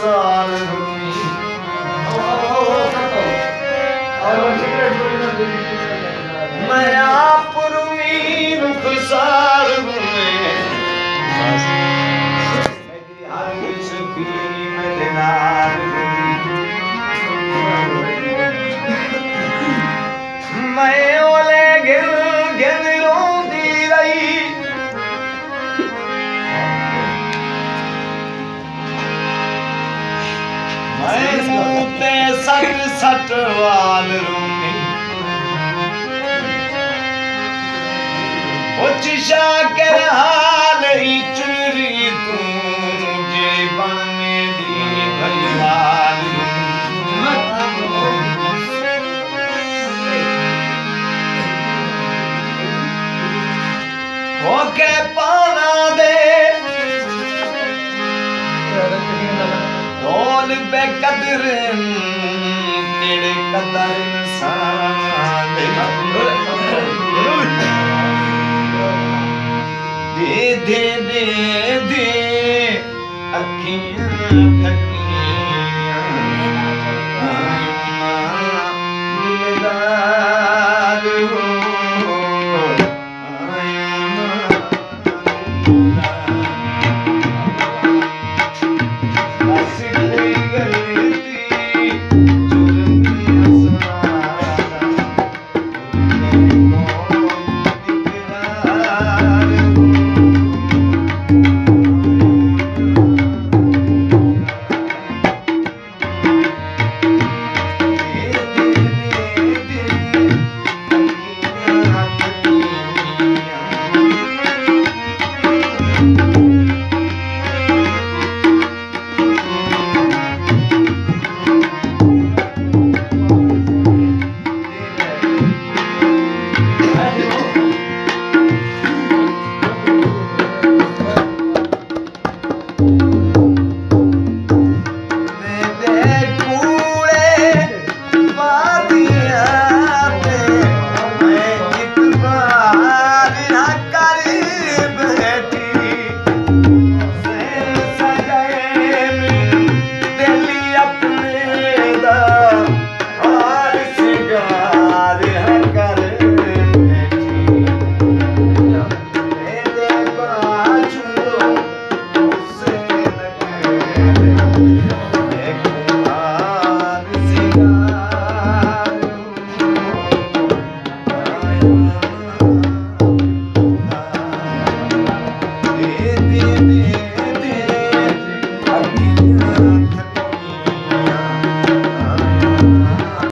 साल रूमी मैं आप रूमी रुखसार रूमी हर सकी मिलनार मैं ओले गिल गिल रोंदी रही मैं मुते सट सट वाल रूमी उचिशा कर हाल ही चुरी तू जे बन में दी भैवाल होके पाना दे रोल बेकदर तेरे कदर इंसान दे दे दे दे अखियां थकियां